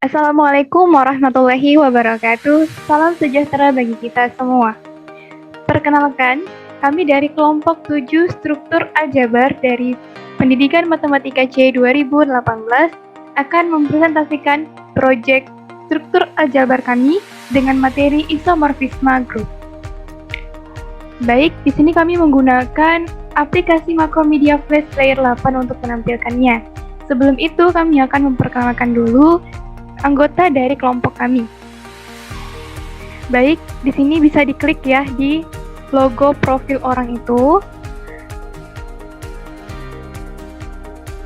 Assalamualaikum warahmatullahi wabarakatuh. Salam sejahtera bagi kita semua. Perkenalkan, kami dari kelompok 7 struktur aljabar dari Pendidikan Matematika C 2018 akan mempresentasikan proyek struktur aljabar kami dengan materi isomorfisme grup. Baik, di sini kami menggunakan aplikasi Macromedia Flash Player 8 untuk menampilkannya. Sebelum itu, kami akan memperkenalkan dulu anggota dari kelompok kami. Baik, di sini bisa diklik ya di logo profil orang itu.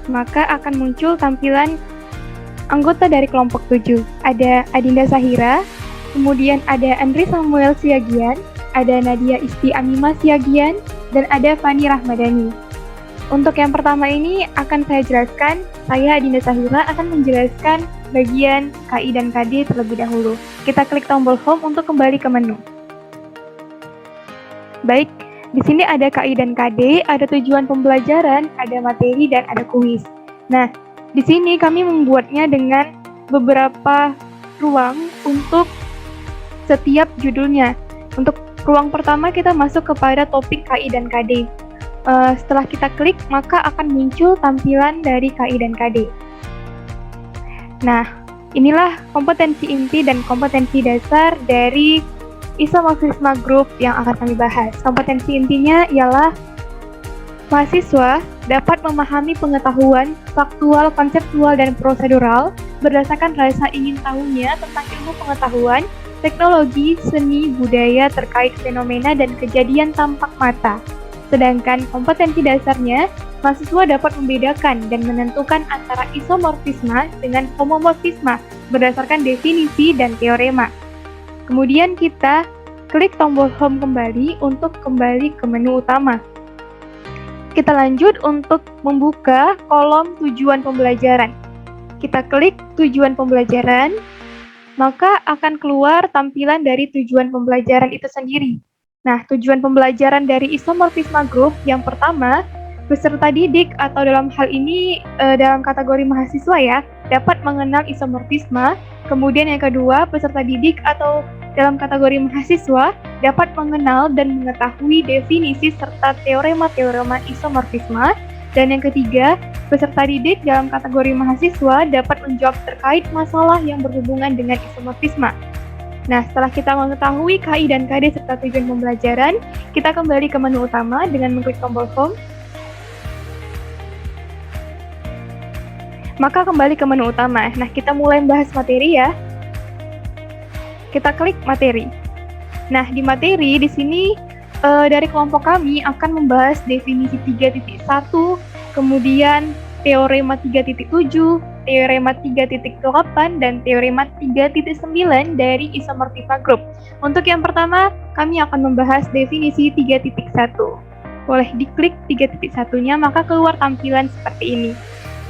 Maka akan muncul tampilan anggota dari kelompok 7. Ada Adinda Sahira, kemudian ada Andri Samuel Siagian, ada Nadia Isti Amima Siagian, dan ada Fani Rahmadani. Untuk yang pertama ini akan saya jelaskan, saya Adinda Sahira akan menjelaskan bagian KI dan KD terlebih dahulu. Kita klik tombol home untuk kembali ke menu. Baik, di sini ada KI dan KD, ada tujuan pembelajaran, ada materi, dan ada kuis. Nah, di sini kami membuatnya dengan beberapa ruang untuk setiap judulnya. Untuk ruang pertama kita masuk kepada topik KI dan KD. Setelah kita klik, maka akan muncul tampilan dari KI dan KD. Nah, inilah kompetensi inti dan kompetensi dasar dari isomorfisme grup yang akan kami bahas. Kompetensi intinya ialah mahasiswa dapat memahami pengetahuan faktual, konseptual, dan prosedural berdasarkan rasa ingin tahunya tentang ilmu pengetahuan, teknologi, seni, budaya terkait fenomena dan kejadian tampak mata. Sedangkan kompetensi dasarnya, mahasiswa dapat membedakan dan menentukan antara isomorfisme dengan homomorfisme berdasarkan definisi dan teorema. Kemudian kita klik tombol home kembali untuk kembali ke menu utama. Kita lanjut untuk membuka kolom tujuan pembelajaran. Kita klik tujuan pembelajaran, maka akan keluar tampilan dari tujuan pembelajaran itu sendiri. Nah, tujuan pembelajaran dari isomorfisme grup yang pertama, peserta didik atau dalam hal ini dalam kategori mahasiswa ya, dapat mengenal isomorfisme. Kemudian yang kedua, peserta didik atau dalam kategori mahasiswa dapat mengenal dan mengetahui definisi serta teorema-teorema isomorfisme. Dan yang ketiga, peserta didik dalam kategori mahasiswa dapat menjawab terkait masalah yang berhubungan dengan isomorfisme. Nah, setelah kita mengetahui KI dan KD serta tujuan pembelajaran, kita kembali ke menu utama dengan mengklik tombol home. Maka kembali ke menu utama. Nah, kita mulai membahas materi ya. Kita klik materi. Nah, di materi di sini dari kelompok kami akan membahas definisi 3.1, kemudian teorema 3.7, teorema 3.8, dan teorema 3.9 dari isomorfisme grup. Untuk yang pertama, kami akan membahas definisi 3.1. Boleh diklik 3.1-nya, maka keluar tampilan seperti ini.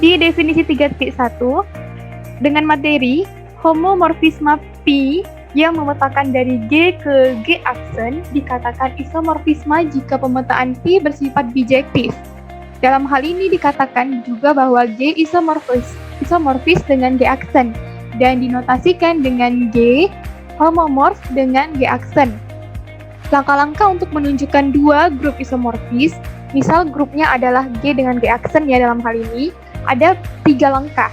Di definisi 3.1, dengan materi homomorfisme P yang memetakan dari G ke G aksen dikatakan isomorfisme jika pemetaan P bersifat bijektif. Dalam hal ini dikatakan juga bahwa G isomorfis dengan G aksen dan dinotasikan dengan G homomorf dengan G aksen. Langkah-langkah untuk menunjukkan dua grup isomorfis, misal grupnya adalah G dengan G aksen ya dalam hal ini, ada 3 langkah.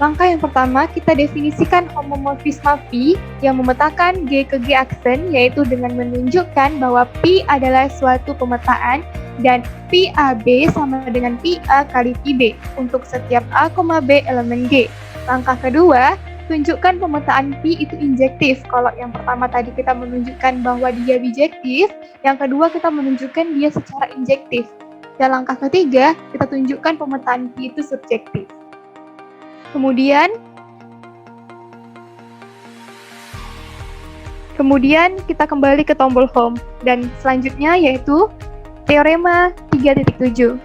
Langkah yang pertama kita definisikan homomorfisme P yang memetakan G ke G aksen, yaitu dengan menunjukkan bahwa P adalah suatu pemetaan dan PAB sama dengan PA kali PB untuk setiap A, B elemen G. Langkah kedua, tunjukkan pemetaan P itu injektif. Kalau yang pertama tadi kita menunjukkan bahwa dia bijektif, yang kedua kita menunjukkan dia secara injektif. Dan langkah ketiga, kita tunjukkan pemetaan P itu subjektif. Kemudian kita kembali ke tombol home dan selanjutnya yaitu teorema 3.7.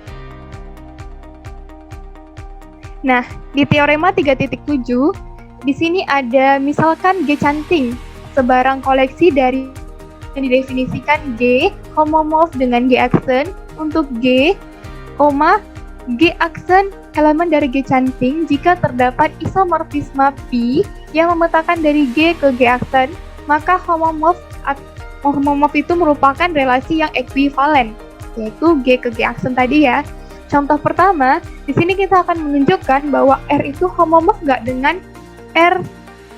Nah, di teorema 3.7 di sini ada misalkan G canting, sebarang koleksi dari yang didefinisikan G homomorf dengan G aksen untuk G, G aksen elemen dari G canting jika terdapat isomorfisme P yang memetakan dari G ke G aksen, maka homomorf itu merupakan relasi yang ekuivalen, yaitu G ke G aksen tadi ya. Contoh pertama, di sini kita akan menunjukkan bahwa R itu homomorf nggak dengan R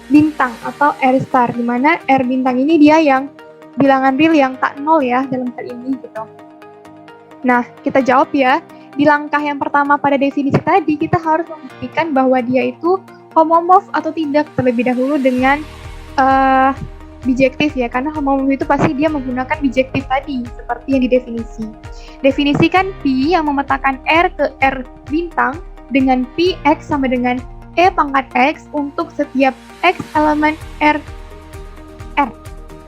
bintang atau R star, di mana R bintang ini dia yang bilangan real yang tak nol ya dalam hal ini gitu. Nah, kita jawab ya. Di langkah yang pertama pada definisi tadi, kita harus membuktikan bahwa dia itu homomorf atau tidak terlebih dahulu dengan bijektif ya, karena homomorf itu pasti dia menggunakan bijektif tadi, seperti yang didefinisi. Definisikan P yang memetakan R ke R bintang dengan Px sama dengan E pangkat X untuk setiap X elemen R.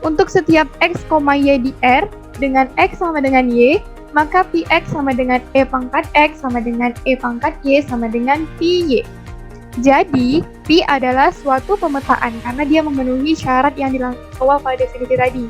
Untuk setiap X, Y di R dengan X sama dengan Y, maka Px sama dengan E pangkat X sama dengan E pangkat Y sama dengan Py. Jadi, P adalah suatu pemetaan karena dia memenuhi syarat yang awal pada definisi tadi.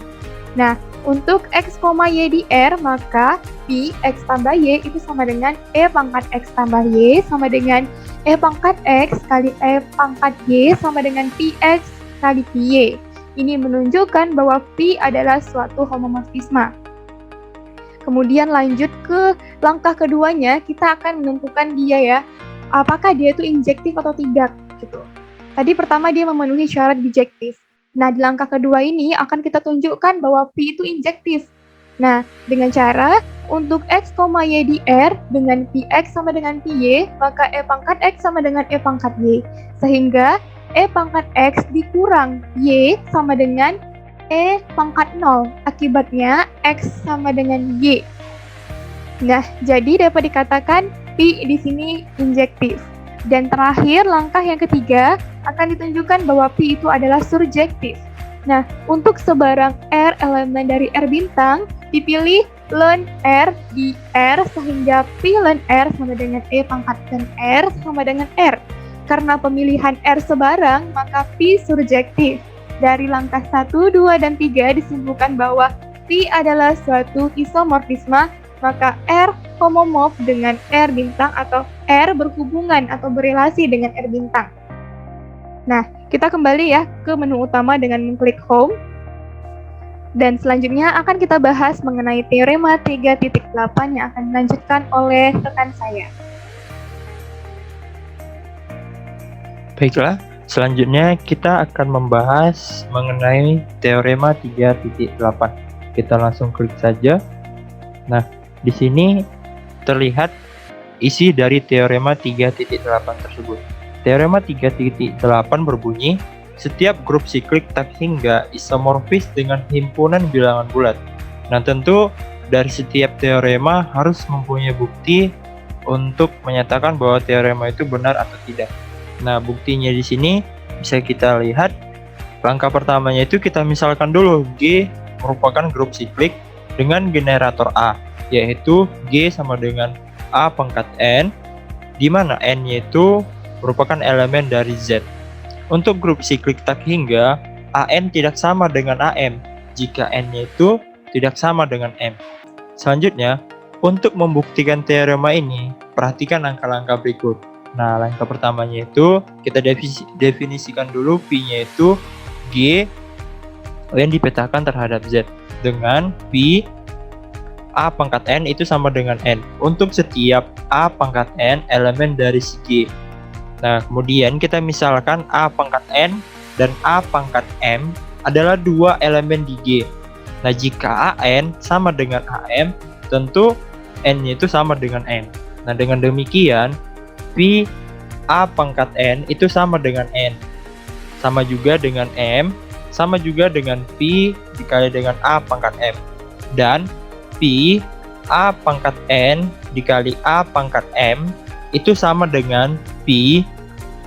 Nah, untuk X, Y di R, maka P X tambah Y itu sama dengan E pangkat X tambah Y sama dengan E pangkat X kali E pangkat Y sama dengan Px kali Py. Ini menunjukkan bahwa P adalah suatu homomorfisme. Kemudian lanjut ke langkah keduanya, kita akan menentukan dia ya, apakah dia itu injektif atau tidak gitu. Tadi pertama dia memenuhi syarat bijektif. Nah, di langkah kedua ini akan kita tunjukkan bahwa P itu injektif. Nah, dengan cara untuk X, Y di R dengan Px sama dengan Py, maka E pangkat X sama dengan E pangkat Y. Sehingga E pangkat X dikurang Y sama dengan E pangkat 0. Akibatnya X sama dengan Y. Nah, jadi dapat dikatakan P di sini injektif. Dan terakhir, langkah yang ketiga akan ditunjukkan bahwa P itu adalah surjektif. Nah, untuk sebarang R elemen dari R bintang, dipilih ln R di R sehingga P ln R sama dengan E pangkat dan R sama dengan R. Karena pemilihan R sebarang, maka P surjektif. Dari langkah 1, 2, dan 3 disimpulkan bahwa P adalah suatu isomorfisme, maka R homomorf dengan R bintang atau R berhubungan atau berelasi dengan R bintang. Nah, kita kembali ya ke menu utama dengan mengklik Home. Dan selanjutnya akan kita bahas mengenai teorema 3.8 yang akan dilanjutkan oleh rekan saya. Baiklah, selanjutnya kita akan membahas mengenai teorema 3.8. Kita langsung klik saja. Nah, di sini terlihat isi dari teorema 3.8 tersebut. Teorema 3.8 berbunyi, setiap grup siklik tak hingga isomorfis dengan himpunan bilangan bulat. Nah, tentu dari setiap teorema harus mempunyai bukti untuk menyatakan bahwa teorema itu benar atau tidak. Nah, buktinya di sini bisa kita lihat. Langkah pertamanya itu kita misalkan dulu G merupakan grup siklik dengan generator A, yaitu G sama dengan A pangkat N, di mana N-nya itu merupakan elemen dari Z. Untuk grup siklik tak hingga, AN tidak sama dengan AM jika N-nya itu tidak sama dengan M. Selanjutnya, untuk membuktikan teorema ini, perhatikan langkah-langkah berikut. Nah, langkah pertamanya itu kita definisikan dulu P-nya itu G yang dipetakan terhadap Z dengan P A pangkat N itu sama dengan N untuk setiap A pangkat N elemen dari si G. Nah, kemudian kita misalkan A pangkat N dan A pangkat M adalah dua elemen di G. Nah, jika AN sama dengan AM, tentu N-nya itu sama dengan M. Nah, dengan demikian P A pangkat N itu sama dengan N, sama juga dengan M, sama juga dengan P dikali dengan A pangkat M, dan P A pangkat N dikali A pangkat M itu sama dengan P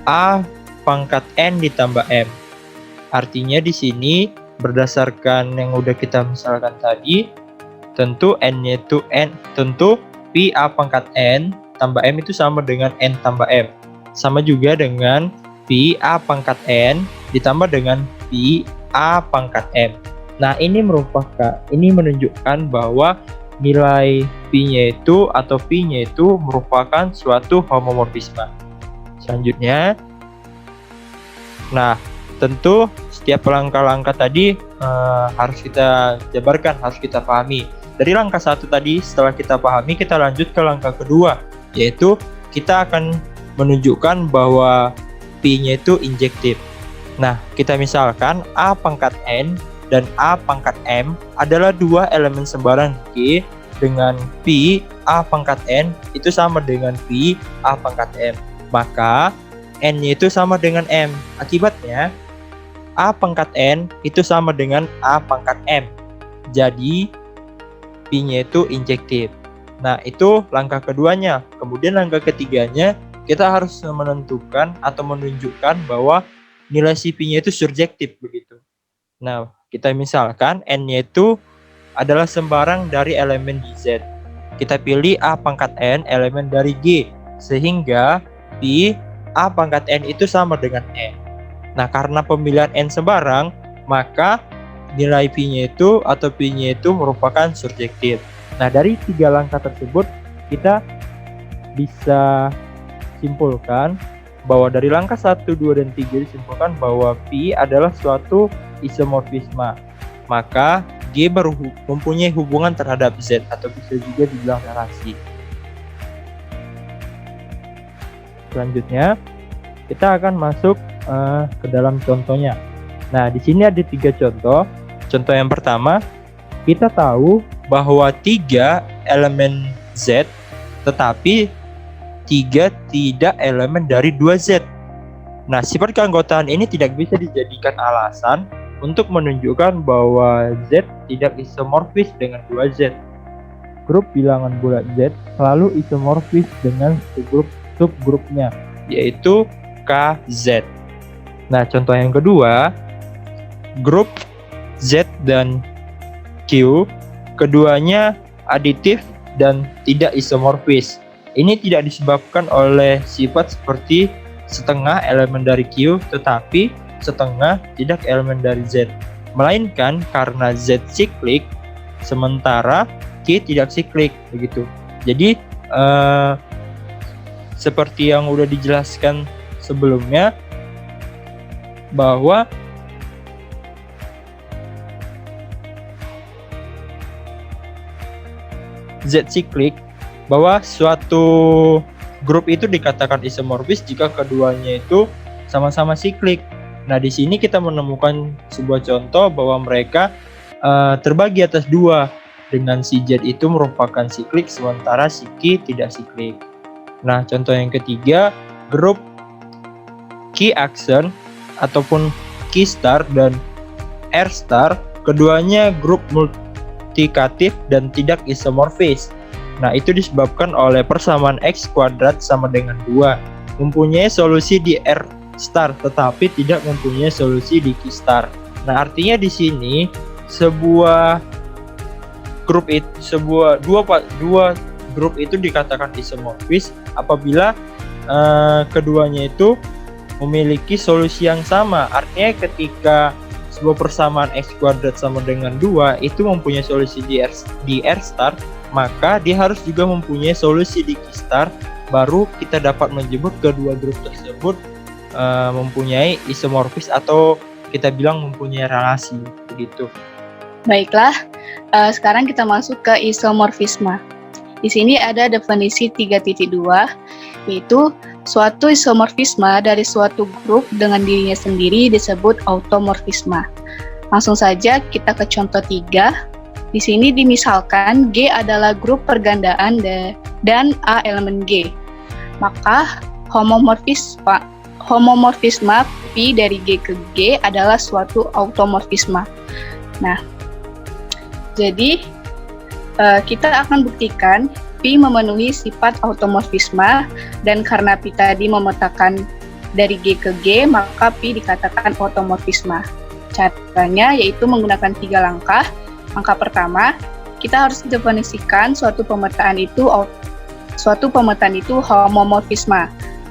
A pangkat N ditambah M. Artinya di sini berdasarkan yang udah kita misalkan tadi, tentu N-nya itu N, tentu P A pangkat N tambah M itu sama dengan N tambah M. Sama juga dengan P A pangkat N ditambah dengan P A pangkat M. Nah, ini menunjukkan bahwa nilai P-nya itu atau P-nya itu merupakan suatu homomorfisme. Selanjutnya, nah tentu setiap langkah-langkah tadi harus kita jabarkan, harus kita pahami. Dari langkah 1 tadi, setelah kita pahami, kita lanjut ke langkah kedua, yaitu kita akan menunjukkan bahwa P-nya itu injektif. Nah, kita misalkan A pangkat N dan A pangkat M adalah dua elemen sembarang G dengan P A pangkat N itu sama dengan P A pangkat M. Maka N-nya itu sama dengan M. Akibatnya A pangkat N itu sama dengan A pangkat M. Jadi P-nya itu injektif. Nah, itu langkah keduanya. Kemudian langkah ketiganya, kita harus menentukan atau menunjukkan bahwa nilai CP-nya itu surjektif begitu. Nah, kita misalkan N-nya itu adalah sembarang dari elemen di Z. Kita pilih A pangkat N elemen dari G, sehingga P A pangkat N itu sama dengan N. Nah, karena pemilihan N sembarang, maka nilai P-nya itu atau P-nya itu merupakan surjektif. Nah, dari 3 langkah tersebut, kita bisa simpulkan bahwa dari langkah 1, 2, dan 3 disimpulkan bahwa P adalah suatu isomorfisme. Maka G mempunyai hubungan terhadap Z atau bisa juga dibilang relasi. Selanjutnya, kita akan masuk ke dalam contohnya. Nah, di sini ada 3 contoh. Contoh yang pertama, kita tahu bahwa 3 elemen Z, tetapi 3 tidak elemen dari 2Z. Nah, sifat keanggotaan ini tidak bisa dijadikan alasan untuk menunjukkan bahwa Z tidak isomorfis dengan 2Z. Grup bilangan bulat Z selalu isomorfis dengan subgrupnya, yaitu KZ. Nah, contoh yang kedua, grup Z dan Q, keduanya aditif dan tidak isomorfis. Ini tidak disebabkan oleh sifat seperti setengah elemen dari Q, tetapi setengah tidak elemen dari Z, melainkan karena Z siklik sementara Q tidak siklik begitu. Jadi seperti yang udah dijelaskan sebelumnya, bahwa Z siklik, bahwa suatu grup itu dikatakan isomorfis jika keduanya itu sama-sama siklik. Nah, di sini kita menemukan sebuah contoh bahwa mereka terbagi atas 2, dengan si Z itu merupakan siklik sementara si Q tidak siklik. Nah, contoh yang ketiga, grup Q aksen ataupun Q star dan R star, keduanya grup multikatif dan tidak isomorfis. Nah, itu disebabkan oleh persamaan X kuadrat sama dengan 2, mempunyai solusi di R star tetapi tidak mempunyai solusi di Q star. Nah, artinya di sini sebuah grup itu dua grup itu dikatakan isomorfis apabila keduanya itu memiliki solusi yang sama. Artinya ketika sebuah persamaan X kuadrat sama dengan 2 itu mempunyai solusi di R star, maka dia harus juga mempunyai solusi di Q star, baru kita dapat menyebut kedua grup tersebut mempunyai isomorfis atau kita bilang mempunyai relasi begitu. Baiklah, sekarang kita masuk ke isomorfisme. Di sini ada definisi 3.2, yaitu suatu isomorfisme dari suatu grup dengan dirinya sendiri disebut automorfisme. Langsung saja kita ke contoh 3. Di sini dimisalkan G adalah grup pergandaan dan A elemen G. Maka homomorfisme P dari G ke G adalah suatu automorfisme. Nah, jadi kita akan buktikan P memenuhi sifat automorfisme, dan karena P tadi memetakan dari G ke G, maka P dikatakan automorfisme. Caranya yaitu menggunakan 3 langkah. Langkah pertama, kita harus definisikan suatu pemetaan itu homomorfisme.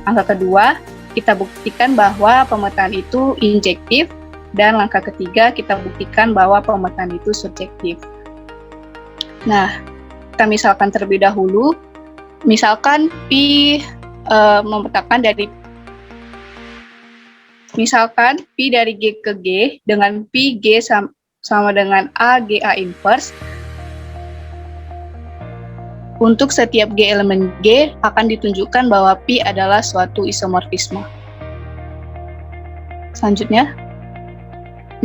Langkah kedua, kita buktikan bahwa pemetaan itu injektif, dan langkah ketiga kita buktikan bahwa pemetaan itu subjektif. Nah, kita misalkan terlebih dahulu. Misalkan Pi memetakan dari G ke G dengan Pi G sama dengan A G A inverse. Untuk setiap G elemen G akan ditunjukkan bahwa Pi adalah suatu isomorfisme. Selanjutnya,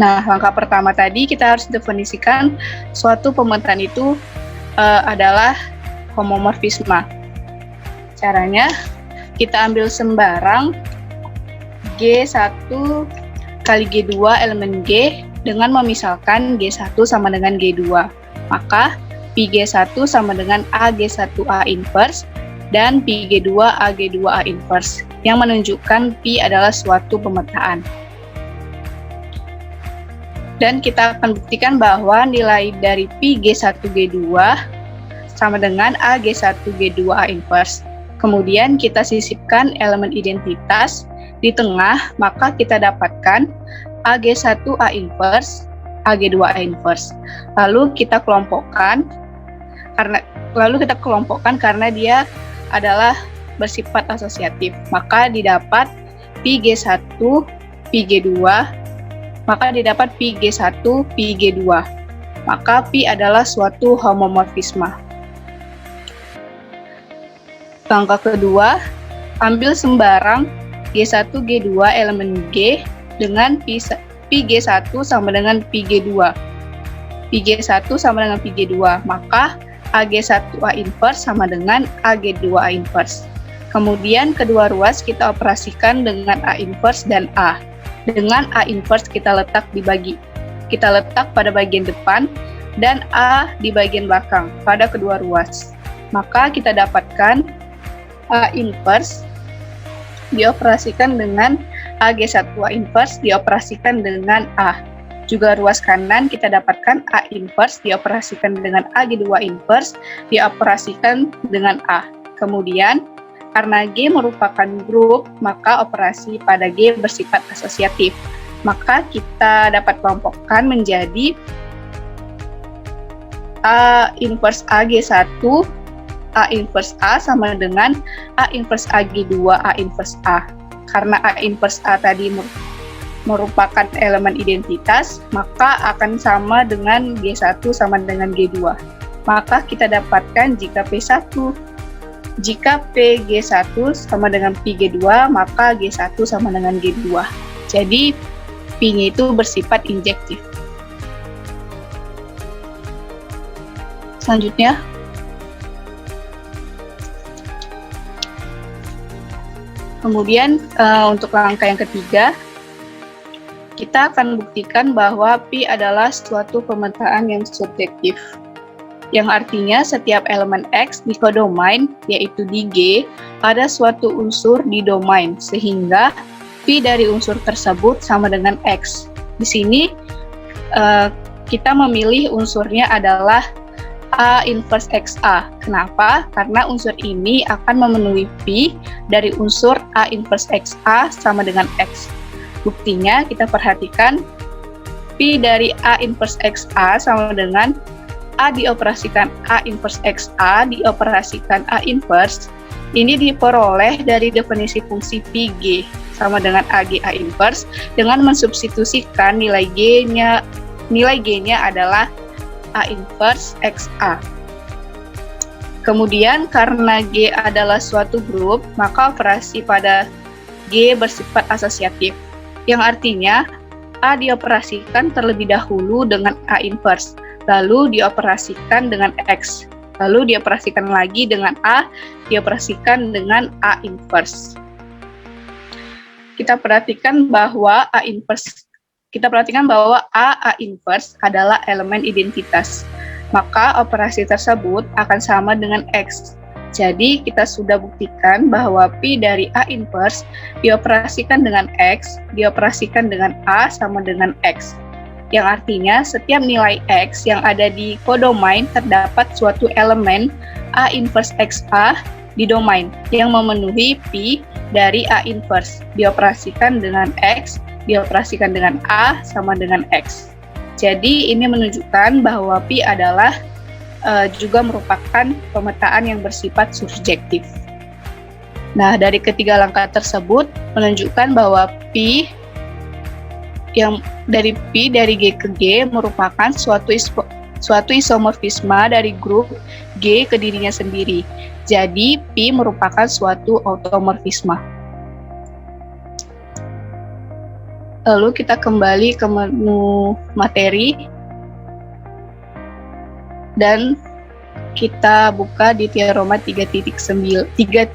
nah langkah pertama tadi kita harus definisikan suatu pemetaan itu adalah homomorfisme. Caranya, kita ambil sembarang G1 kali G2 elemen G dengan memisalkan G1 sama dengan G2. Maka Pi G1 sama dengan AG1A inverse dan Pi G2 AG2A inverse yang menunjukkan Pi adalah suatu pemetaan. Dan kita akan buktikan bahwa nilai dari Pi G1 G2 sama dengan AG1 G2A inverse. Kemudian kita sisipkan elemen identitas di tengah, maka kita dapatkan AG1A inverse, AG2A inverse. Lalu kita kelompokkan karena dia adalah bersifat asosiatif. Maka didapat Pi G1, Pi G2, maka didapat Pi G1, Pi G2. Maka Pi adalah suatu homomorfisme. Langkah kedua, ambil sembarang G1, G2 elemen G dengan Pi G1 sama dengan Pi G2. Pi G1 sama dengan Pi G2, maka AG1A inverse sama dengan AG2A inverse. Kemudian kedua ruas kita operasikan dengan A inverse dan A. Dengan A inverse kita letak pada bagian depan dan A di bagian belakang pada kedua ruas. Maka kita dapatkan A inverse dioperasikan dengan AG1A inverse dioperasikan dengan A. Juga ruas kanan kita dapatkan A inverse dioperasikan dengan AG2 inverse dioperasikan dengan A. Kemudian karena G merupakan grup, maka operasi pada G bersifat asosiatif. Maka kita dapat kelompokkan menjadi A inverse AG1 A inverse A sama dengan A inverse AG2 A inverse A. Karena A inverse A tadi merupakan elemen identitas, maka akan sama dengan G1 sama dengan G2. Maka kita dapatkan jika P1 jika PG1 sama dengan PG2, maka G1 sama dengan G2. Jadi P-nya itu bersifat injektif. Selanjutnya, kemudian untuk langkah yang ketiga, kita akan buktikan bahwa Pi adalah suatu pemetaan yang surjektif, yang artinya setiap elemen X di kodomain, yaitu di G, ada suatu unsur di domain, sehingga Pi dari unsur tersebut sama dengan X. Di sini kita memilih unsurnya adalah A inverse XA. Kenapa? Karena unsur ini akan memenuhi Pi dari unsur A inverse XA sama dengan X. Buktinya kita perhatikan Pi dari A inverse XA sama dengan A dioperasikan A inverse XA dioperasikan A inverse. Ini diperoleh dari definisi fungsi Pi G sama dengan AG A inverse dengan mensubstitusikan nilai G-nya adalah A inverse XA. Kemudian karena G adalah suatu grup, maka operasi pada G bersifat asosiatif, yang artinya A dioperasikan terlebih dahulu dengan A inverse, lalu dioperasikan dengan X, lalu dioperasikan lagi dengan A, dioperasikan dengan A inverse. Kita perhatikan bahwa A inverse adalah elemen identitas. Maka operasi tersebut akan sama dengan X. Jadi kita sudah buktikan bahwa Pi dari A inverse dioperasikan dengan X, dioperasikan dengan A sama dengan X. Yang artinya setiap nilai X yang ada di kodomain terdapat suatu elemen A inverse XA di domain yang memenuhi Pi dari A inverse dioperasikan dengan X, dioperasikan dengan A sama dengan X. Jadi ini menunjukkan bahwa Pi adalah juga merupakan pemetaan yang bersifat subjektif. Nah, dari ketiga langkah tersebut menunjukkan bahwa Pi dari G ke G merupakan suatu isomorfisma dari grup G ke dirinya sendiri. Jadi, Pi merupakan suatu automorfisma. Lalu kita kembali ke menu materi dan kita buka di teorema 3.9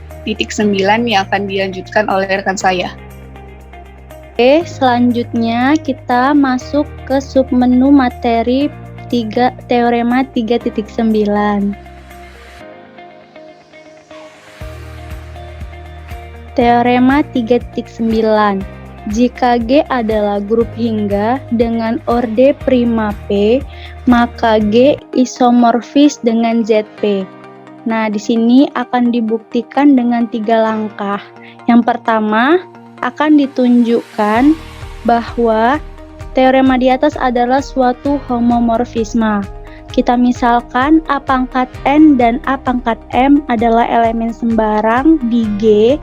yang akan dilanjutkan oleh rekan saya. Oke, selanjutnya kita masuk ke submenu materi teorema 3.9. Teorema 3.9. Jika G adalah grup hingga dengan orde prima P, maka G isomorfis dengan ZP. Nah, di sini akan dibuktikan dengan 3 langkah. Yang pertama, akan ditunjukkan bahwa teorema di atas adalah suatu homomorfisme. Kita misalkan A pangkat N dan A pangkat M adalah elemen sembarang di G.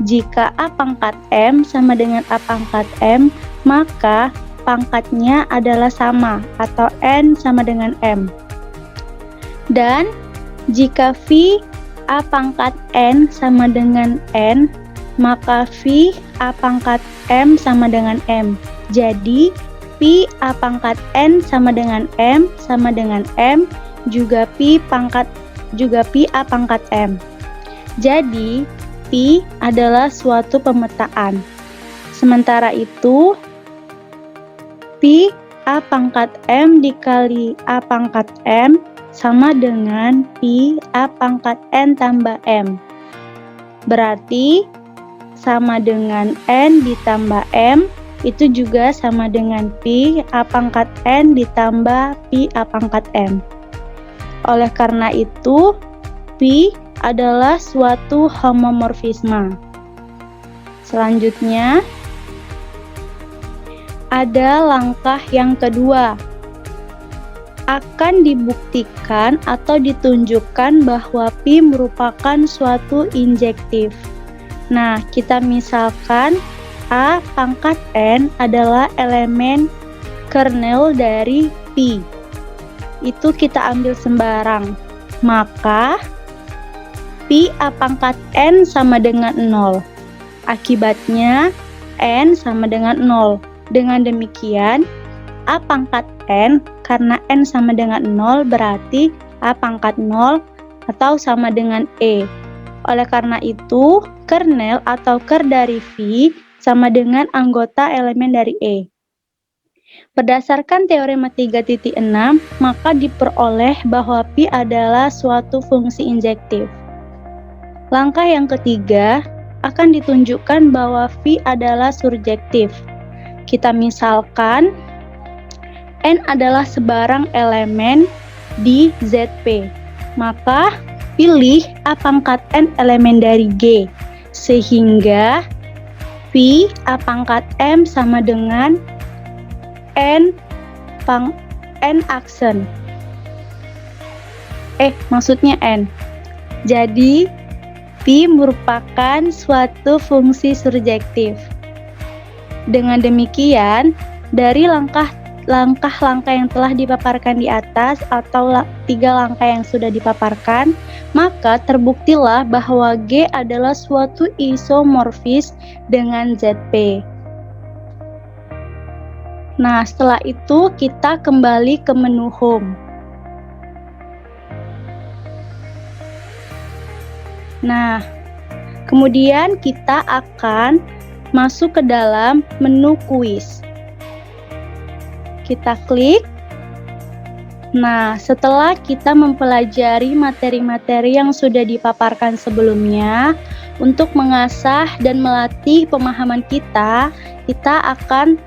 Jika A pangkat M sama dengan A pangkat M, maka pangkatnya adalah sama atau N sama dengan M. Dan jika phi A pangkat N sama dengan N, maka phi A pangkat M sama dengan M. Jadi, phi A pangkat N sama dengan M juga phi A pangkat M. Jadi, Pi adalah suatu pemetaan. Sementara itu, Pi A pangkat M dikali A pangkat M sama dengan Pi A pangkat N tambah M. Berarti, sama dengan N ditambah M, itu juga sama dengan Pi A pangkat N ditambah Pi A pangkat M. Oleh karena itu, Pi adalah suatu homomorfisme. Selanjutnya, ada langkah yang kedua. Akan dibuktikan atau ditunjukkan bahwa Pi merupakan suatu injektif. Nah, kita misalkan A pangkat N adalah elemen kernel dari Pi. Itu kita ambil sembarang. Maka Pi A pangkat N sama dengan 0. Akibatnya, N sama dengan 0. Dengan demikian, A pangkat N, karena N sama dengan 0, berarti A pangkat 0 atau sama dengan E. Oleh karena itu, kernel atau ker dari phi sama dengan anggota elemen dari E. Berdasarkan teorema 3.6, maka diperoleh bahwa Pi adalah suatu fungsi injektif. Langkah yang ketiga, akan ditunjukkan bahwa phi adalah surjektif. Kita misalkan, N adalah sebarang elemen di ZP. Maka, pilih A pangkat N elemen dari G. Sehingga, phi A pangkat M sama dengan N aksen. Maksudnya N. Jadi, Pi merupakan suatu fungsi surjektif. Dengan demikian, dari langkah-langkah yang telah dipaparkan di atas atau 3 langkah yang sudah dipaparkan, maka terbuktilah bahwa G adalah suatu isomorfis dengan ZP. Nah, setelah itu kita kembali ke menu home. Nah, kemudian kita akan masuk ke dalam menu kuis. Kita klik. Nah, setelah kita mempelajari materi-materi yang sudah dipaparkan sebelumnya, untuk mengasah dan melatih pemahaman kita akan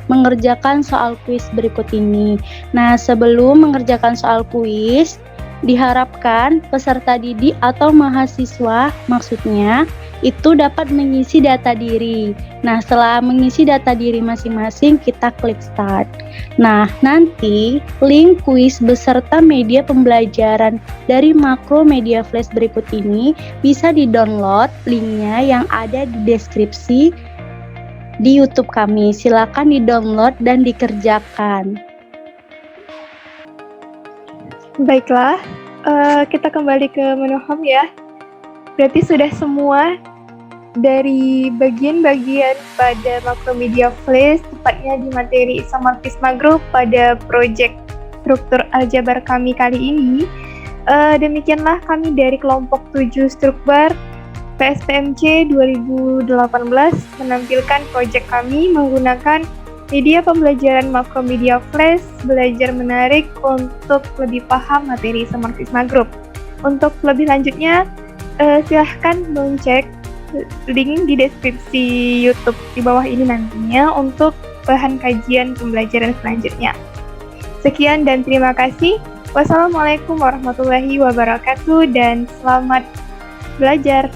mengerjakan soal kuis berikut ini. Nah, sebelum mengerjakan soal kuis, diharapkan peserta didik atau mahasiswa maksudnya itu dapat mengisi data diri. Nah, setelah mengisi data diri masing-masing, kita klik start. Nah, nanti link kuis beserta media pembelajaran dari Makro Media Flash berikut ini bisa di-download linknya yang ada di deskripsi di YouTube kami. Silakan di-download dan dikerjakan. Baiklah, kita kembali ke menu home ya. Berarti sudah semua dari bagian-bagian pada Makromedia Flash, tepatnya di materi Isomorfisma Group pada proyek struktur aljabar kami kali ini. Demikianlah kami dari kelompok 7 Strukbar PSPMC 2018 menampilkan proyek kami menggunakan media pembelajaran Makromedia Flash, belajar menarik untuk lebih paham materi Isomorfisma Group. Untuk lebih lanjutnya, silahkan mengecek link di deskripsi YouTube di bawah ini nantinya untuk bahan kajian pembelajaran selanjutnya. Sekian dan terima kasih. Wassalamualaikum warahmatullahi wabarakatuh dan selamat belajar.